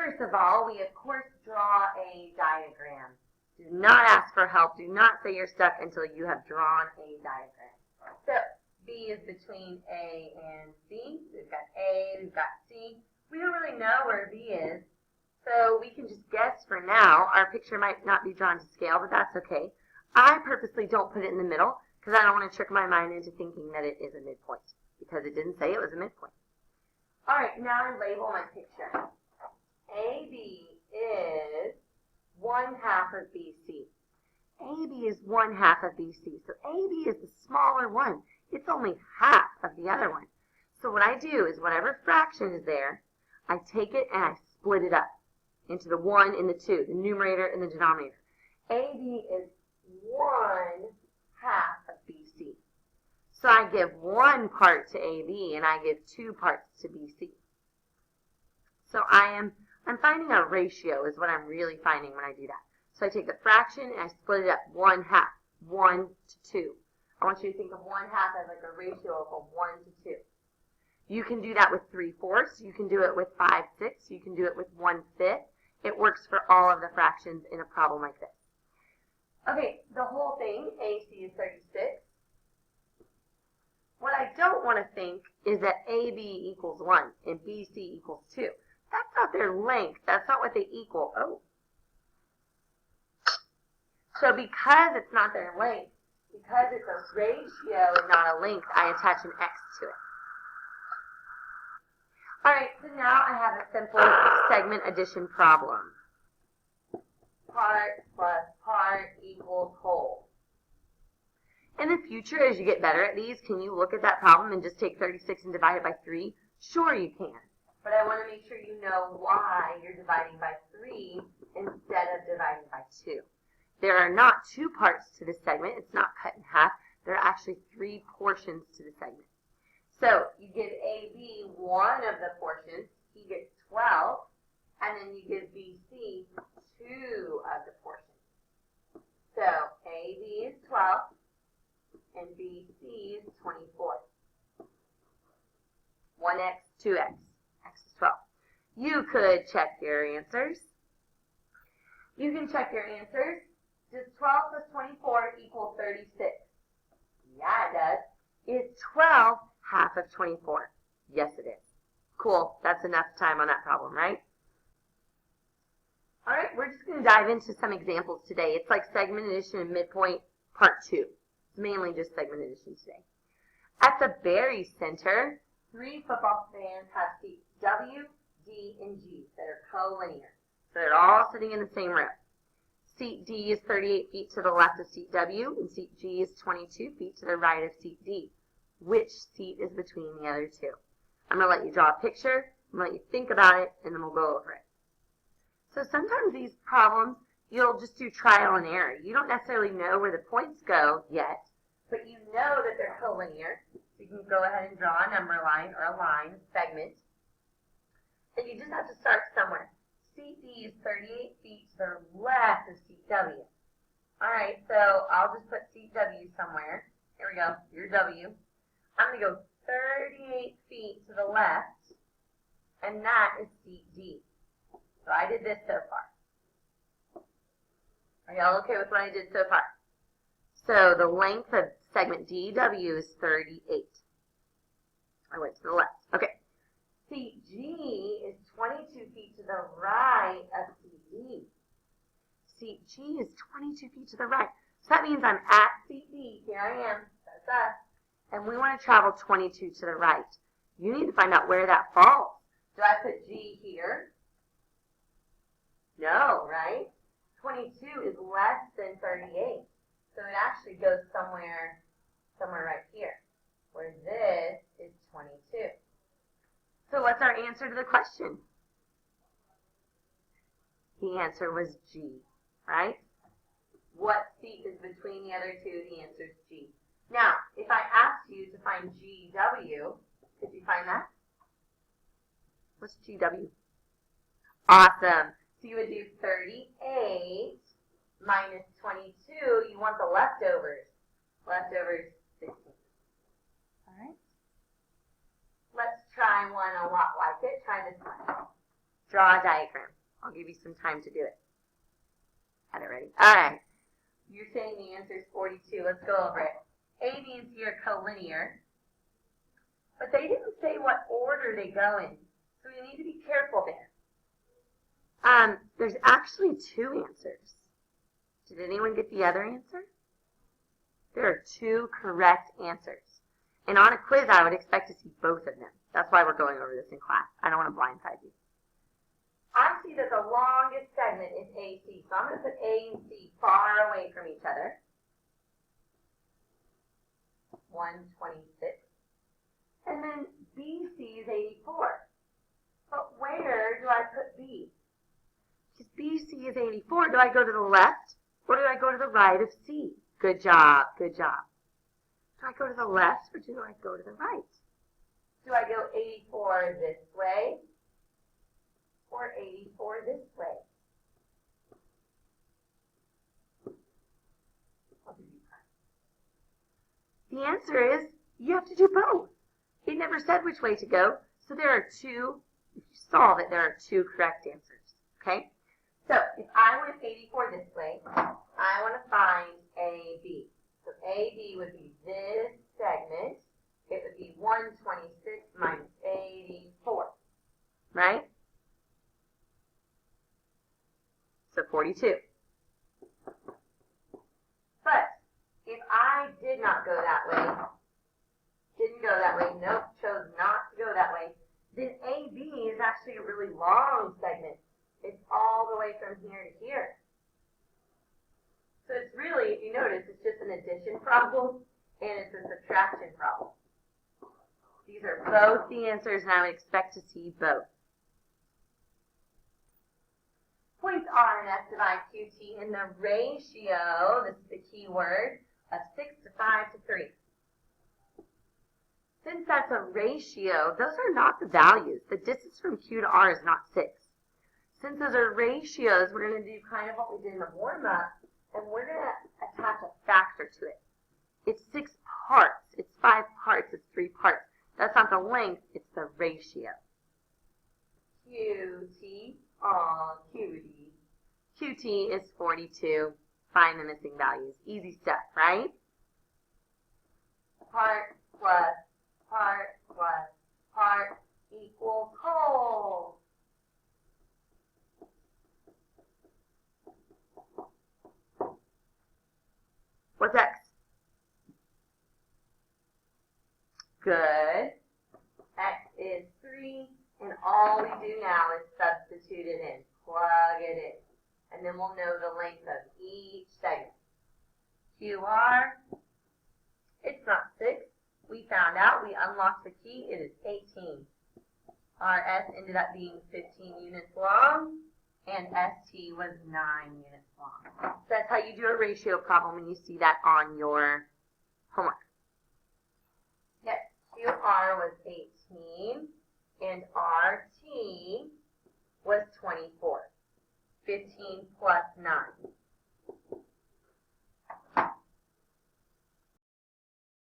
first of all, we of course draw a diagram. Do not ask for help. Do not say you're stuck until you have drawn a diagram. So B is between A and C. We've got A, we've got C. We don't really know where B is, so we can just guess for now. Our picture might not be drawn to scale, but that's okay. I purposely don't put it in the middle because I don't want to trick my mind into thinking that it is a midpoint because it didn't say it was a midpoint. All right, now I label my picture. AB is 1/2 of BC. AB is 1/2 of BC, so AB is the smaller one. It's only half of the other one. So what I do is whatever fraction is there, I take it and I split it up into the 1 and the 2, the numerator and the denominator. AB is 1/2 of BC. So I give 1 part to AB and I give 2 parts to BC. So I'm finding a ratio is what I'm really finding when I do that. So I take the fraction and I split it up 1/2, 1 to 2. I want you to think of 1/2 as like a ratio of a 1 to 2. You can do that with 3/4. You can do it with 5/6. You can do it with 1/5. It works for all of the fractions in a problem like this. Okay, the whole thing, AC is 36. What I don't want to think is that AB equals 1 and BC equals 2. That's not their length. That's not what they equal. Oh. So because it's not their length, because it's a ratio and not a length, I attach an X to it. All right, so now I have a simple segment addition problem. Part plus part equals whole. In the future, as you get better at these, can you look at that problem and just take 36 and divide it by 3? Sure you can. But I want to make sure you know why you're dividing by 3 instead of dividing by 2. There are not 2 parts to this segment. It's not cut in half. There are actually 3 portions to the segment. So you give AB 1 of the portions. He gets 12. And then you give BC 2 of the portions. So AB is 12 and BC is 24. 1x, 2x. X is 12. You could check your answers. You can check your answers. Does 12 plus 24 equal 36? Yeah, it does. Is 12 half of 24? Yes, it is. Cool. That's enough time on that problem, right? All right, we're just going to dive into some examples today. It's like segment addition and midpoint part 2. It's mainly just segment addition today. At the Berry Center, 3 football fans have seats W, D, and G that are collinear. So they're all sitting in the same row. Seat D is 38 feet to the left of seat W, and seat G is 22 feet to the right of seat D. Which seat is between the other two? I'm going to let you draw a picture, I'm going to let you think about it, and then we'll go over it. So sometimes these problems, you'll just do trial and error. You don't necessarily know where the points go yet, but you know that they're collinear. So you can go ahead and draw a number line or a line, segment. And you just have to start somewhere. Seat D is 38 feet to the left of seat W. All right, so I'll just put seat W somewhere. Here we go, your W. I'm going to go 38 feet to the left, and that is seat D. So I did this so far. Are y'all okay with what I did so far? So the length of segment DW is 38. I went to the left. Okay. Seat G is 22 feet to the right of seat D. Seat G is 22 feet to the right. So that means I'm at seat D. Here I am. That's us. And we want to travel 22 to the right. You need to find out where that falls. Do I put G here? No, right? 22 is less than 38. So it actually goes somewhere right here, where this is 22. So what's our answer to the question? The answer was G, right? What seat is between the other two? The answer is G. Now, if I asked you to find GW, could you find that? What's GW? Awesome. So you would do 38 minus 22. You want the leftovers. Leftovers, 16. All right. Let's try one a lot like it. Try this one. Draw a diagram. I'll give you some time to do it. Got it ready? All right. You're saying the answer is 42. Let's go over it. A, B, and C are collinear. But they didn't say what order they go in. So you need to be careful there. There's actually two answers. Did anyone get the other answer? There are two correct answers. And on a quiz, I would expect to see both of them. That's why we're going over this in class. I don't want to blindside you. I see that the longest segment is AC. So I'm going to put A and C far away from each other. 126. And then BC is 84. But where do I put B? Because BC is 84. Do I go to the left or do I go to the right of C? Good job. Good job. Do I go to the left or do I go to the right? Do I go 84 this way or 84 this way? The answer is you have to do both. It never said which way to go, so there are two. If you solve it, there are two correct answers. Okay? So if I went 84 this way, I want to find AB. So AB would be this segment. It would be 126 minus 84. Right? So 42. But if I did not go that way, nope, chose not to go that way, then AB is actually a really long segment. It's all the way from here to here. So it's really, if you notice, it's just an addition problem and it's a subtraction problem. These are both the answers, and I would expect to see both. Points R and S divide QT in the ratio, this is the key word, of 6 to 5 to 3. Since that's a ratio, those are not the values. The distance from Q to R is not 6. Since those are ratios, we're going to do kind of what we did in the warm-up, and we're going to attach a factor to it. It's 6 parts. It's 5 parts. It's 3 parts. That's not the length. It's the ratio. QT on QD. QT is 42. Find the missing values. Easy stuff, right? Part plus part plus part equals whole. What's X? Good. X is 3, and all we do now is substitute it in. Plug it in. And then we'll know the length of each segment. QR, it's not 6. We found out, we unlocked the key, it is 18. RS ended up being 15 units long, and ST was 9 units long. So that's how you do a ratio problem, and you see that on your homework. Yes, QR was 18, and RT